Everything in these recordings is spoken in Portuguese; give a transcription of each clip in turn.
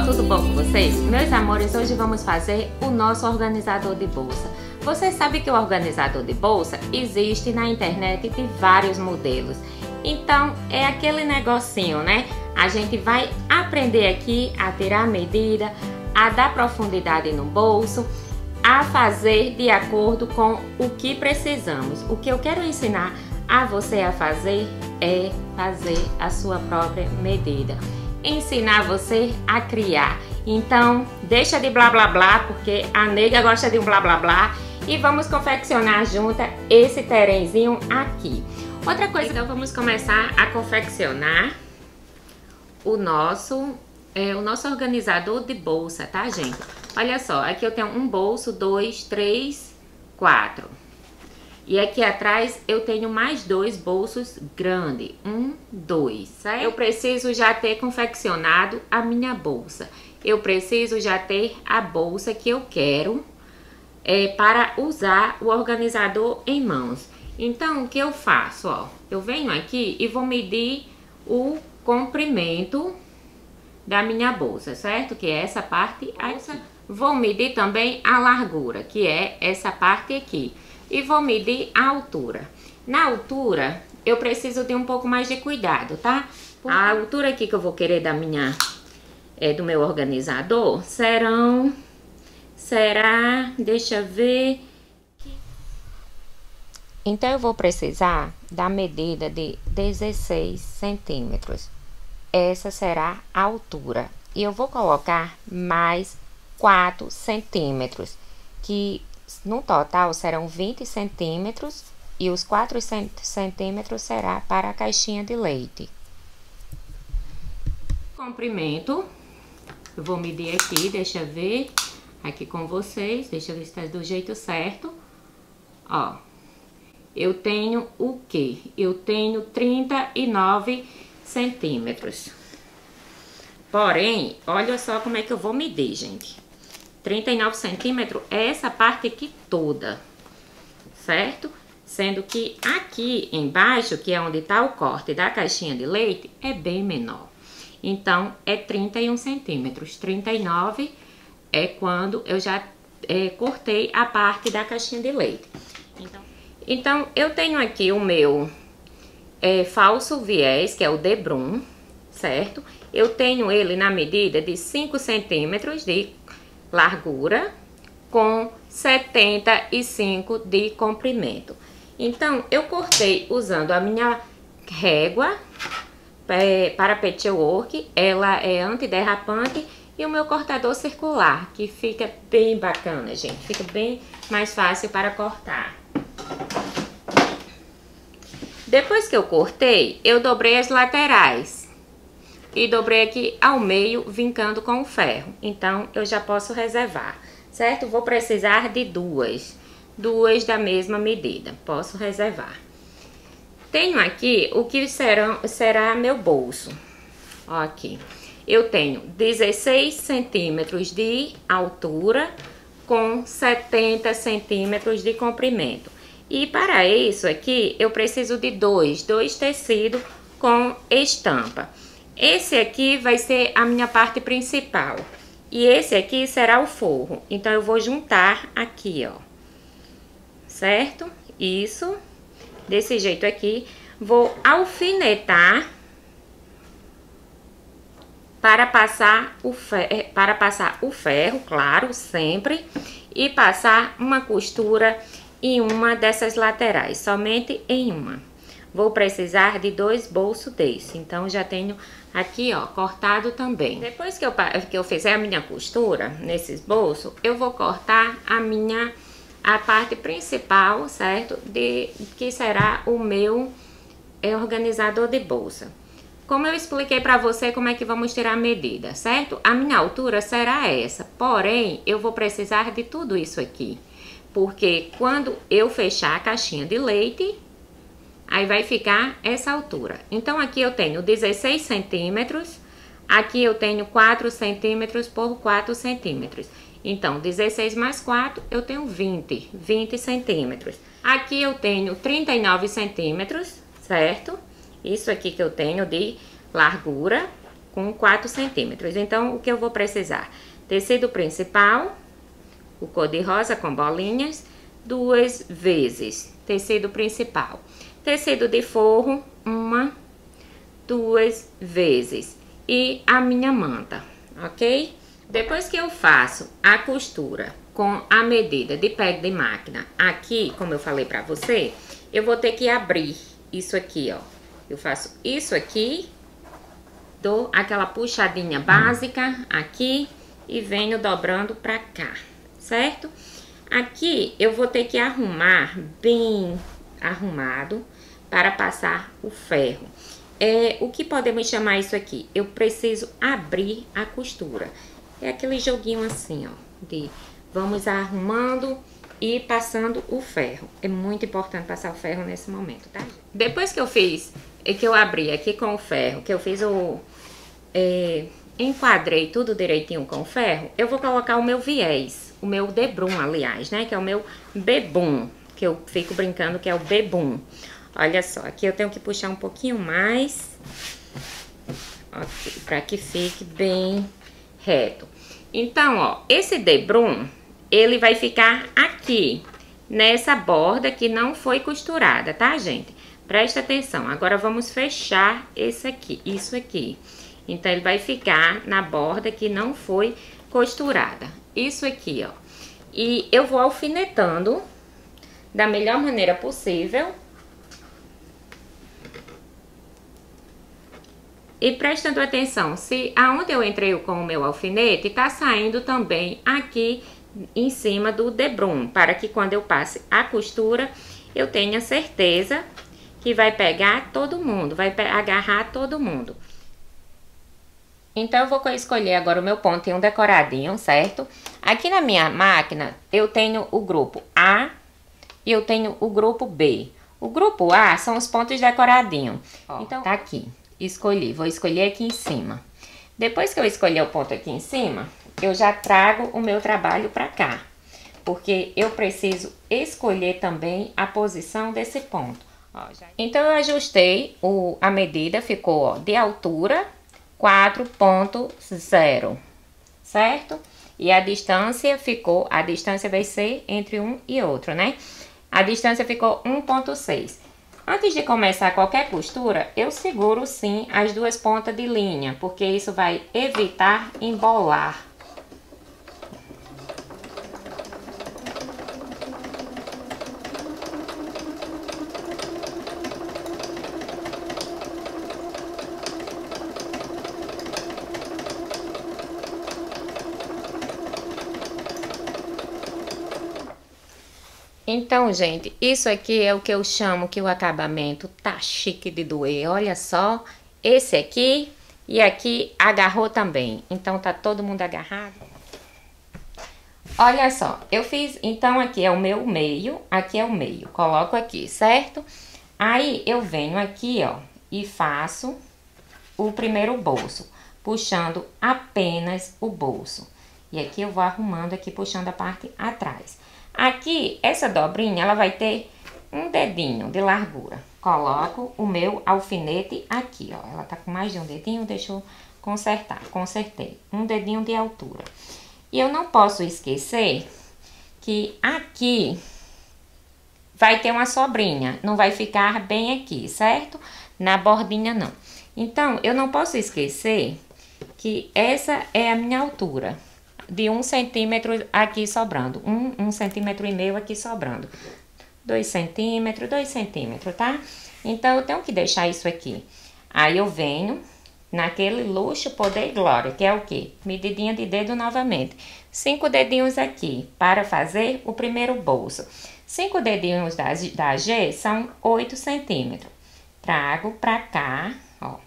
tudo bom com vocês? Meus amores, hoje vamos fazer o nosso organizador de bolsa. Você sabe que o organizador de bolsa existe na internet de vários modelos. Então, é aquele negocinho, né? A gente vai aprender aqui a tirar a medida, a dar profundidade no bolso, a fazer de acordo com o que precisamos. O que eu quero ensinar a você a fazer é fazer a sua própria medida. Ensinar você a criar. Então, deixa de blá blá blá, porque a nega gosta de um blá blá blá, e vamos confeccionar junto esse terenzinho aqui. Outra coisa, então vamos começar a confeccionar o nosso organizador de bolsa, tá, gente? Olha só, aqui eu tenho um bolso, 2, 3, 4. E aqui atrás eu tenho mais 2 bolsos grandes, 1, 2, certo? Eu preciso já ter confeccionado a minha bolsa. Eu preciso já ter a bolsa que eu quero para usar o organizador em mãos. Então, o que eu faço, ó? Eu venho aqui e vou medir o comprimento da minha bolsa, certo? Que é essa parte aqui. Vou medir também a largura, que é essa parte aqui. E vou medir a altura. Na altura, eu preciso de um pouco mais de cuidado, tá? A altura aqui que eu vou querer da minha, do meu organizador deixa eu ver. Então, eu vou precisar da medida de 16 centímetros. Essa será a altura. E eu vou colocar mais 4 centímetros, que no total serão 20 centímetros e os 4 centímetros será para a caixinha de leite. Comprimento, eu vou medir aqui, deixa eu ver aqui com vocês, deixa eu ver se está do jeito certo. Ó, eu tenho o quê? Eu tenho 39 centímetros. Porém, olha só como é que eu vou medir, gente. 39 centímetros é essa parte aqui toda, certo? Sendo que aqui embaixo, que é onde tá o corte da caixinha de leite, é bem menor. Então, é 31 centímetros. 39 é quando eu já cortei a parte da caixinha de leite. Então eu tenho aqui o meu falso viés, que é o Debrum, certo? Eu tenho ele na medida de 5 centímetros de largura com 75 de comprimento. Então, eu cortei usando a minha régua para patchwork, ela é antiderrapante, e o meu cortador circular, que fica bem bacana, gente, fica bem mais fácil para cortar. Depois que eu cortei, eu dobrei as laterais. E dobrei aqui ao meio, vincando com o ferro. Então, eu já posso reservar, certo? Vou precisar de duas da mesma medida. Posso reservar. Tenho aqui o que será meu bolso. Ó, aqui. Eu tenho 16 centímetros de altura com 70 centímetros de comprimento. E para isso aqui, eu preciso de dois tecidos com estampa. Esse aqui vai ser a minha parte principal. E esse aqui será o forro. Então, eu vou juntar aqui, ó. Certo? Isso. Desse jeito aqui. Vou alfinetar para passar o ferro, claro, sempre. E passar uma costura em uma dessas laterais. Somente em uma. Vou precisar de 2 bolsos desse. Então, já tenho aqui, ó, cortado também. Depois que eu fizer a minha costura nesses bolsos, eu vou cortar a parte principal, certo? Que será o meu organizador de bolsa. Como eu expliquei pra você como é que vamos tirar a medida, certo? A minha altura será essa. Porém, eu vou precisar de tudo isso aqui. Porque quando eu fechar a caixinha de leite, aí vai ficar essa altura. Então, aqui eu tenho 16 centímetros. Aqui eu tenho 4 centímetros por 4 centímetros. Então, 16 mais 4, eu tenho 20 centímetros. Aqui eu tenho 39 centímetros, certo? Isso aqui que eu tenho de largura com 4 centímetros. Então, o que eu vou precisar? Tecido principal, o cor-de-rosa com bolinhas, 2 vezes tecido principal. Tecido de forro, 1, 2 vezes. E a minha manta, ok? Depois que eu faço a costura com a medida de pé de máquina aqui, como eu falei pra você, eu vou ter que abrir isso aqui, ó. Eu faço isso aqui, dou aquela puxadinha básica aqui e venho dobrando pra cá, certo? Aqui eu vou ter que arrumar bem arrumado para passar o ferro. O que podemos chamar isso aqui? Eu preciso abrir a costura. É aquele joguinho assim, ó, de vamos arrumando e passando o ferro. É muito importante passar o ferro nesse momento, tá? Depois que eu fiz, que eu abri aqui com o ferro, que eu fiz enquadrei tudo direitinho com o ferro, eu vou colocar o meu viés, o meu debrum, aliás, né? Que é o meu bebum, que eu fico brincando que é o bebum. Olha só, aqui eu tenho que puxar um pouquinho mais, ok, para que fique bem reto. Então, ó, esse debrum, ele vai ficar aqui, nessa borda que não foi costurada, tá, gente? Presta atenção. Agora, vamos fechar esse aqui, isso aqui. Então, ele vai ficar na borda que não foi costurada. Isso aqui, ó. E eu vou alfinetando da melhor maneira possível. E prestando atenção, se aonde eu entrei com o meu alfinete, tá saindo também aqui em cima do debrum, para que quando eu passe a costura, eu tenha certeza que vai pegar todo mundo, vai agarrar todo mundo. Então, eu vou escolher agora o meu pontinho decoradinho, certo? Aqui na minha máquina, eu tenho o grupo A e eu tenho o grupo B. O grupo A são os pontos decoradinhos. Ó, então, tá aqui. Escolhi, vou escolher aqui em cima. Depois que eu escolher o ponto aqui em cima, eu já trago o meu trabalho pra cá. Porque eu preciso escolher também a posição desse ponto. Ó, então, eu ajustei a medida, ficou, ó, de altura 4,0, certo? E a distância ficou, a distância vai ser entre um e outro, né? A distância ficou 1,6. Antes de começar qualquer costura, eu seguro sim as duas pontas de linha, porque isso vai evitar embolar. Então, gente, isso aqui é o que eu chamo que o acabamento tá chique de doer. Olha só, esse aqui e aqui agarrou também. Então, tá todo mundo agarrado. Olha só, eu fiz, então aqui é o meu meio, aqui é o meio. Coloco aqui, certo? Aí, eu venho aqui, ó, e faço o primeiro bolso, puxando apenas o bolso. E aqui eu vou arrumando aqui, puxando a parte atrás. Aqui, essa dobrinha, ela vai ter um dedinho de largura. Coloco o meu alfinete aqui, ó. Ela tá com mais de um dedinho, deixa eu consertar. Consertei. Um dedinho de altura. E eu não posso esquecer que aqui vai ter uma sobrinha. Não vai ficar bem aqui, certo? Na bordinha, não. Então, eu não posso esquecer que essa é a minha altura. De 1 centímetro aqui sobrando. 1 centímetro e meio aqui sobrando. 2 centímetros, 2 centímetros, tá? Então, eu tenho que deixar isso aqui. Aí, eu venho naquele luxo, poder e glória, que é o quê? Medidinha de dedo novamente. 5 dedinhos aqui para fazer o primeiro bolso. 5 dedinhos da G são 8 centímetros. Trago pra cá, ó.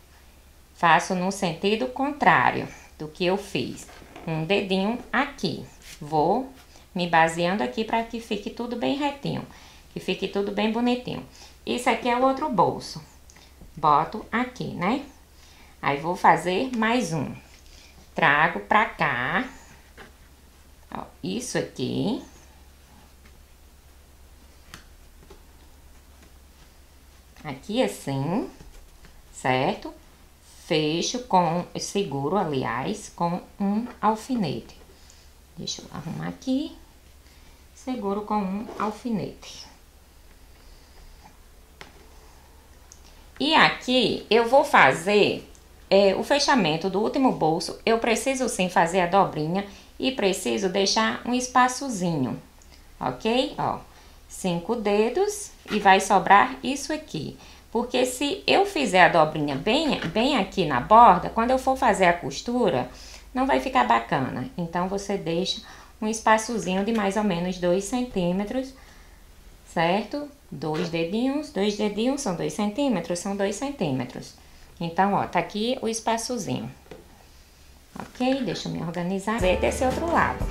Faço no sentido contrário do que eu fiz. Um dedinho aqui. Vou me baseando aqui para que fique tudo bem retinho. Que fique tudo bem bonitinho. Isso aqui é o outro bolso. Boto aqui, né? Aí, vou fazer mais um. Trago pra cá. Ó, isso aqui. Aqui assim. Certo? fecho seguro, aliás, com um alfinete. Deixa eu arrumar aqui. Seguro com um alfinete. E aqui eu vou fazer o fechamento do último bolso. Eu preciso sim fazer a dobrinha e preciso deixar um espaçozinho, ok? Ó, 5 dedos e vai sobrar isso aqui. Porque se eu fizer a dobrinha bem aqui na borda, quando eu for fazer a costura, não vai ficar bacana. Então, você deixa um espaçozinho de mais ou menos 2 centímetros, certo? 2 dedinhos são 2 centímetros, são 2 centímetros. Então, ó, tá aqui o espaçozinho. Ok? Deixa eu me organizar. Ver desse outro lado.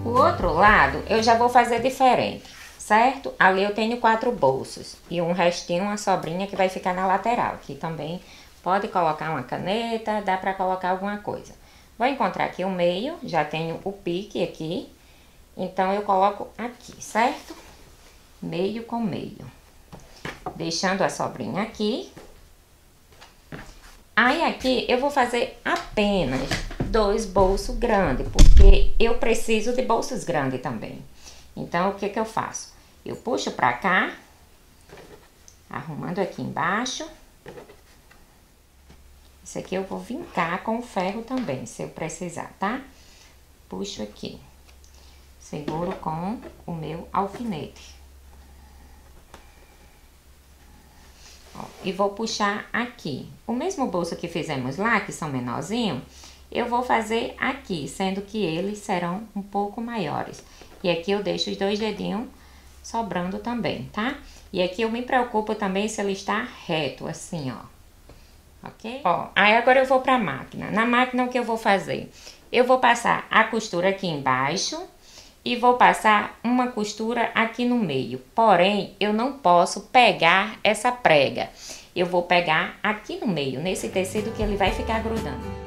O outro lado eu já vou fazer diferente, certo? Ali eu tenho 4 bolsos e um restinho, uma sobrinha que vai ficar na lateral. Aqui também pode colocar uma caneta, dá pra colocar alguma coisa. Vou encontrar aqui o meio, já tenho o pique aqui, então eu coloco aqui, certo? Meio com meio. Deixando a sobrinha aqui. Aí aqui eu vou fazer apenas 2 bolsos grandes, porque eu preciso de bolsos grandes também. Então, o que que eu faço? Eu puxo pra cá, arrumando aqui embaixo. Isso aqui eu vou vincar com o ferro também, se eu precisar, tá? Puxo aqui. Seguro com o meu alfinete. Ó, e vou puxar aqui. O mesmo bolso que fizemos lá, que são menorzinhos, eu vou fazer aqui, sendo que eles serão um pouco maiores. E aqui eu deixo os 2 dedinhos sobrando também, tá? E aqui eu me preocupo também se ele está reto, assim, ó. Ok? Ó, aí agora eu vou pra máquina. Na máquina, o que eu vou fazer? Eu vou passar a costura aqui embaixo e vou passar uma costura aqui no meio. Porém, eu não posso pegar essa prega. Eu vou pegar aqui no meio, nesse tecido que ele vai ficar grudando.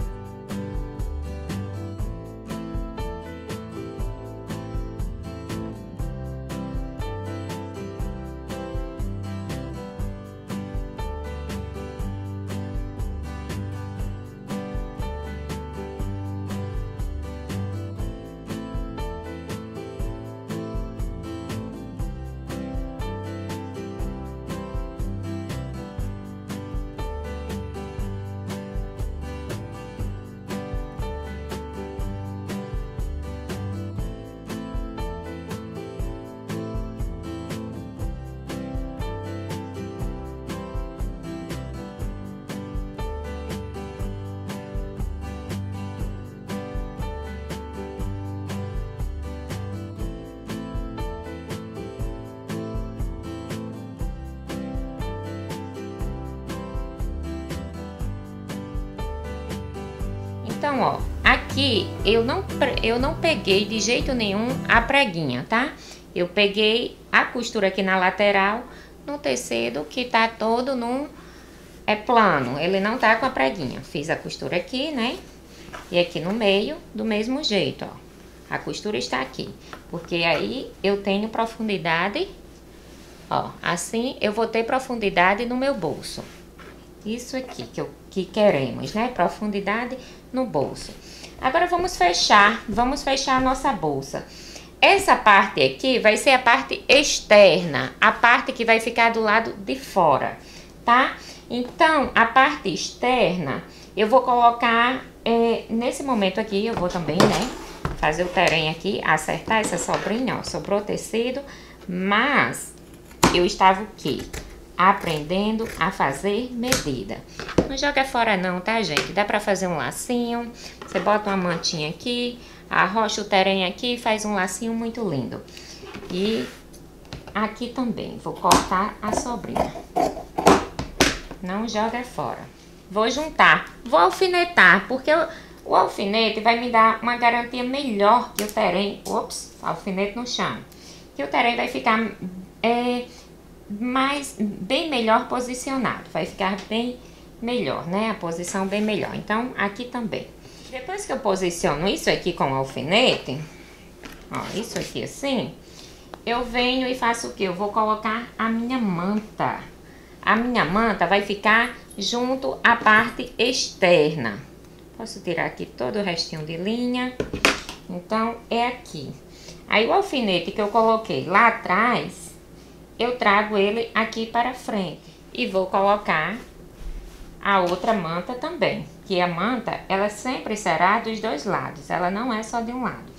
Então, ó, aqui eu não peguei de jeito nenhum a preguinha, tá? Eu peguei a costura aqui na lateral, no tecido que tá todo plano, ele não tá com a preguinha. Fiz a costura aqui, né? E aqui no meio, do mesmo jeito, ó. A costura está aqui, porque aí eu tenho profundidade, ó. Assim eu vou ter profundidade no meu bolso. Isso aqui que queremos, né? Profundidade no bolso. Agora vamos fechar a nossa bolsa. Essa parte aqui vai ser a parte externa, a parte que vai ficar do lado de fora, tá? Então, a parte externa, eu vou colocar, nesse momento aqui, eu vou também, né, fazer o terem aqui, acertar essa sobrinha, ó, sobrou tecido, mas eu estava o quê? aprendendo a fazer medida. Não joga fora não, tá, gente? Dá pra fazer um lacinho. Você bota uma mantinha aqui, arrocha o terem aqui e faz um lacinho muito lindo. E aqui também vou cortar a sobrinha. Não joga fora. Vou juntar, vou alfinetar, porque o alfinete vai me dar uma garantia melhor que o terem. Ops, alfinete no chão. Que o terem vai ficar bem melhor posicionado. Vai ficar bem melhor, né? A posição bem melhor. Então, aqui também. Depois que eu posiciono isso aqui com o alfinete, ó, isso aqui assim, eu venho e faço o quê? Eu vou colocar a minha manta. A minha manta vai ficar junto à parte externa. Posso tirar aqui todo o restinho de linha. Então, é aqui. Aí, o alfinete que eu coloquei lá atrás, eu trago ele aqui para frente. E vou colocar a outra manta também. Que a manta, ela sempre será dos dois lados. Ela não é só de um lado.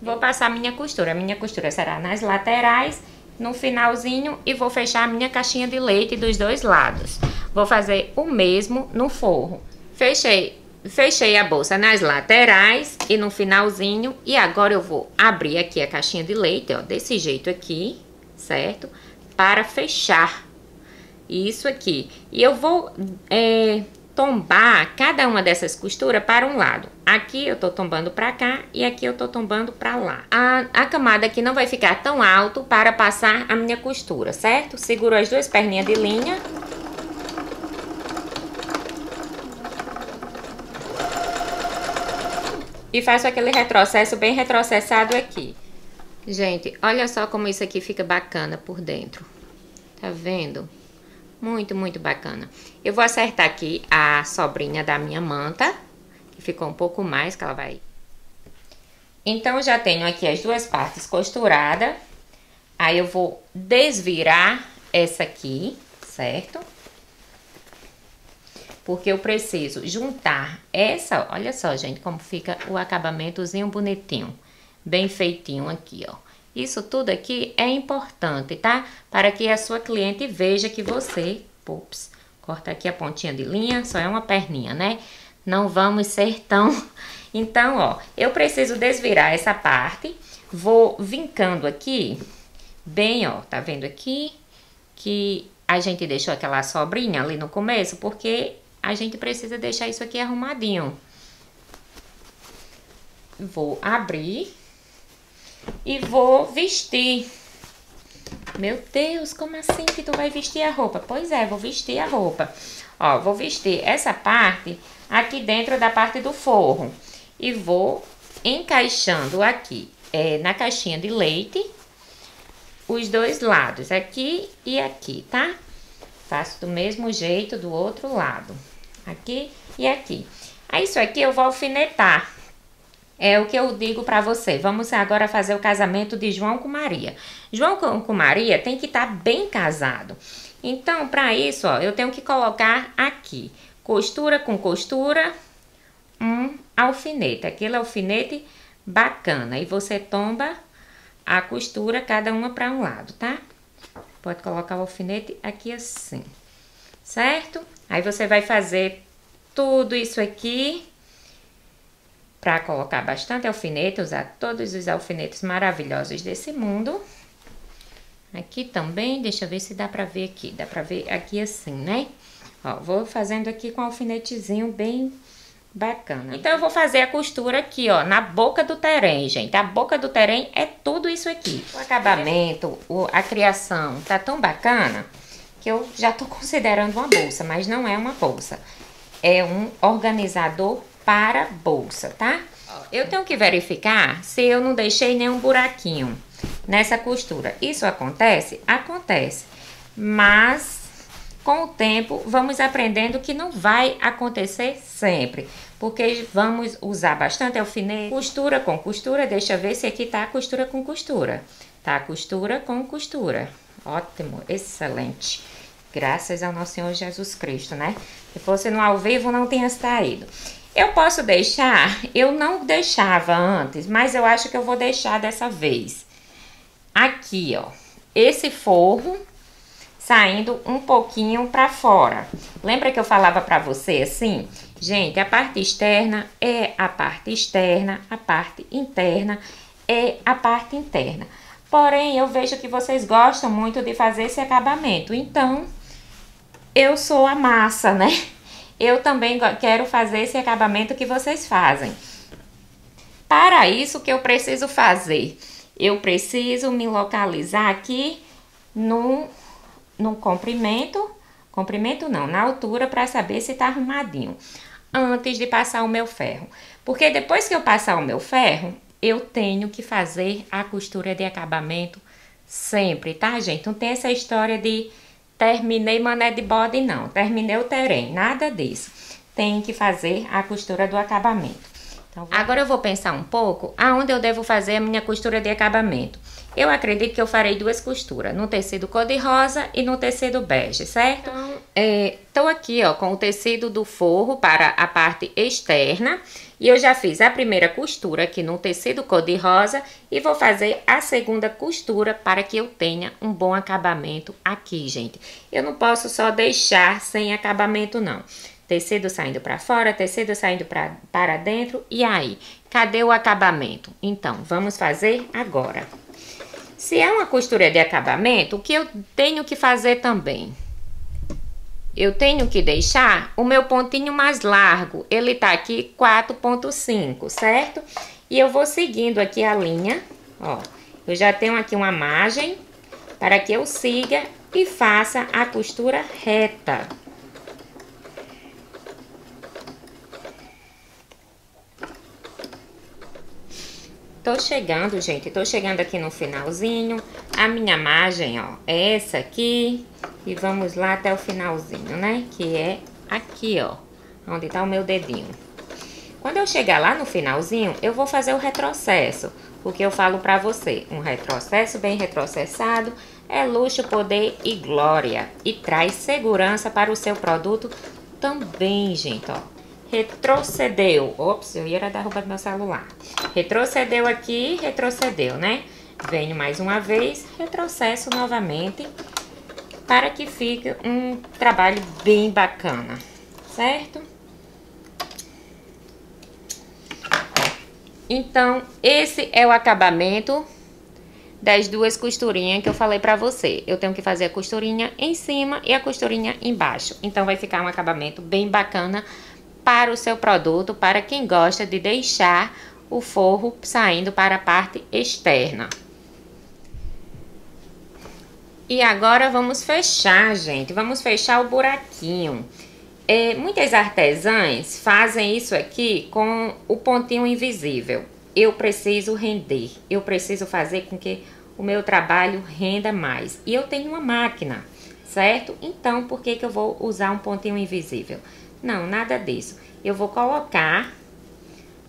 Vou passar a minha costura. A minha costura será nas laterais, no finalzinho, e vou fechar a minha caixinha de leite dos dois lados. Vou fazer o mesmo no forro. Fechei a bolsa nas laterais e no finalzinho. E agora eu vou abrir aqui a caixinha de leite, ó, desse jeito aqui, certo? Para fechar isso aqui. E eu vou tombar cada uma dessas costuras para um lado. Aqui eu tô tombando para cá e aqui eu tô tombando para lá. A camada aqui não vai ficar tão alto para passar a minha costura, certo? Seguro as duas perninhas de linha. E faço aquele retrocesso bem retrocessado aqui. Gente, olha só como isso aqui fica bacana por dentro. Tá vendo? Muito, muito bacana. Eu vou acertar aqui a sobrinha da minha manta, que ficou um pouco mais, que ela vai... Então, eu já tenho aqui as duas partes costuradas. Aí, eu vou desvirar essa aqui, certo? Porque eu preciso juntar essa... Olha só, gente, como fica o acabamentozinho bonitinho. Bem feitinho aqui, ó. Isso tudo aqui é importante, tá? Para que a sua cliente veja que você... Ups, corta aqui a pontinha de linha, só é uma perninha, né? Não vamos ser tão... Então, ó, eu preciso desvirar essa parte. Vou vincando aqui, bem, ó, tá vendo aqui? Que a gente deixou aquela sobrinha ali no começo, porque a gente precisa deixar isso aqui arrumadinho. Vou abrir... E vou vestir. Meu Deus, como assim que tu vai vestir a roupa? Pois é, vou vestir a roupa. Ó, vou vestir essa parte aqui dentro da parte do forro. E vou encaixando aqui na caixinha de leite os dois lados, aqui e aqui, tá? Faço do mesmo jeito do outro lado. Aqui e aqui. Aí isso aqui eu vou alfinetar. É o que eu digo pra você. Vamos agora fazer o casamento de João com Maria. João com Maria tem que estar bem casado. Então, pra isso, ó, eu tenho que colocar aqui, costura com costura, um alfinete. Aquele alfinete bacana. E você tomba a costura, cada uma pra um lado, tá? Pode colocar o alfinete aqui assim, certo? Aí você vai fazer tudo isso aqui... Para colocar bastante alfinete, usar todos os alfinetes maravilhosos desse mundo. Aqui também, deixa eu ver se dá pra ver aqui. Dá pra ver aqui assim, né? Ó, vou fazendo aqui com alfinetezinho bem bacana. Então, eu vou fazer a costura aqui, ó, na boca do terem, gente. A boca do terem é tudo isso aqui. O acabamento, a criação tá tão bacana que eu já tô considerando uma bolsa, mas não é uma bolsa. É um organizador para bolsa, tá? Eu tenho que verificar se eu não deixei nenhum buraquinho nessa costura. Isso acontece? Acontece. Mas, com o tempo, vamos aprendendo que não vai acontecer sempre. Porque vamos usar bastante alfinete. Costura com costura. Deixa eu ver se aqui tá costura com costura. Tá costura com costura. Ótimo, excelente. Graças ao nosso Senhor Jesus Cristo, né? Se fosse no ao vivo, não tinha saído. Eu posso deixar, eu não deixava antes, mas eu acho que eu vou deixar dessa vez. Aqui, ó, esse forro saindo um pouquinho para fora. Lembra que eu falava para você assim? Gente, a parte externa é a parte externa, a parte interna é a parte interna. Porém, eu vejo que vocês gostam muito de fazer esse acabamento. Então, eu sou a massa, né? Eu também quero fazer esse acabamento que vocês fazem. Para isso, o que eu preciso fazer? Eu preciso me localizar aqui no comprimento não, na altura, para saber se tá arrumadinho, antes de passar o meu ferro. Porque depois que eu passar o meu ferro, eu tenho que fazer a costura de acabamento sempre, tá, gente? Não tem essa história de terminei mané de bode, não. Terminei o terem, nada disso. Tem que fazer a costura do acabamento. Então, agora eu vou pensar um pouco aonde eu devo fazer a minha costura de acabamento. Eu acredito que eu farei 2 costuras, no tecido cor-de-rosa e no tecido bege, certo? Então, tô aqui, ó, com o tecido do forro para a parte externa. E eu já fiz a primeira costura aqui no tecido cor-de-rosa e vou fazer a segunda costura para que eu tenha um bom acabamento aqui, gente. Eu não posso só deixar sem acabamento, não. Tecido saindo para fora, tecido saindo para dentro. E aí, cadê o acabamento? Então, vamos fazer agora. Se é uma costura de acabamento, o que eu tenho que fazer também? Eu tenho que deixar o meu pontinho mais largo. Ele tá aqui 4,5, certo? E eu vou seguindo aqui a linha, ó. Eu já tenho aqui uma margem para que eu siga e faça a costura reta. Tô chegando, gente, tô chegando aqui no finalzinho. A minha margem, ó, é essa aqui. E vamos lá até o finalzinho, né? Que é aqui, ó, onde tá o meu dedinho. Quando eu chegar lá no finalzinho, eu vou fazer o retrocesso. O que eu falo pra você, um retrocesso bem retrocessado é luxo, poder e glória. E traz segurança para o seu produto também, gente, ó. Retrocedeu. Ops, eu ia derrubar meu celular. Retrocedeu aqui, retrocedeu, né? Venho mais uma vez, retrocesso novamente, para que fique um trabalho bem bacana, certo? Então, esse é o acabamento das 2 costurinhas que eu falei pra você. Eu tenho que fazer a costurinha em cima e a costurinha embaixo. Então, vai ficar um acabamento bem bacana para o seu produto, para quem gosta de deixar o forro saindo para a parte externa. E agora vamos fechar, gente. Vamos fechar o buraquinho. Muitas artesãs fazem isso aqui com o pontinho invisível. Eu preciso render. Eu preciso fazer com que o meu trabalho renda mais. E eu tenho uma máquina, certo? Então, por que eu vou usar um pontinho invisível? Não, nada disso. Eu vou colocar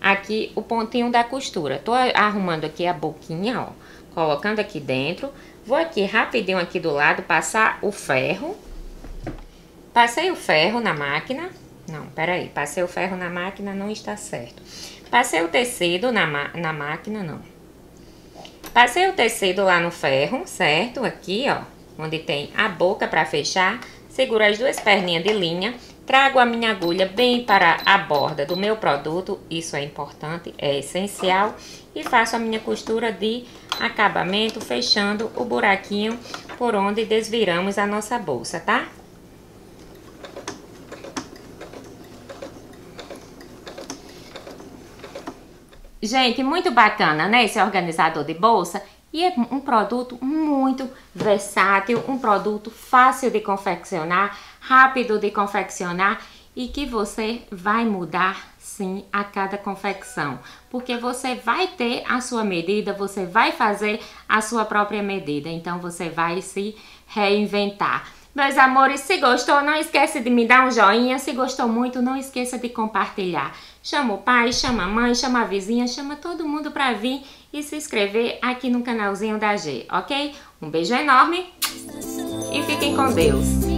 aqui o pontinho da costura. Tô arrumando aqui a boquinha, ó. Colocando aqui dentro. Vou aqui rapidinho aqui do lado passar o ferro. Passei o ferro na máquina. Não, peraí. Passei o ferro na máquina, não está certo. Passei o tecido na máquina, não. Passei o tecido lá no ferro, certo? Aqui, ó. Onde tem a boca para fechar. Seguro as 2 perninhas de linha. Trago a minha agulha bem para a borda do meu produto, isso é importante, é essencial. E faço a minha costura de acabamento, fechando o buraquinho por onde desviramos a nossa bolsa, tá? Gente, muito bacana, né, esse organizador de bolsa. E é um produto muito versátil, um produto fácil de confeccionar, rápido de confeccionar e que você vai mudar sim a cada confecção. Porque você vai ter a sua medida, você vai fazer a sua própria medida, então você vai se reinventar. Meus amores, se gostou, não esquece de me dar um joinha. Se gostou muito, não esqueça de compartilhar. Chama o pai, chama a mãe, chama a vizinha, chama todo mundo pra vir e se inscrever aqui no canalzinho da G, ok? Um beijo enorme e fiquem com Deus.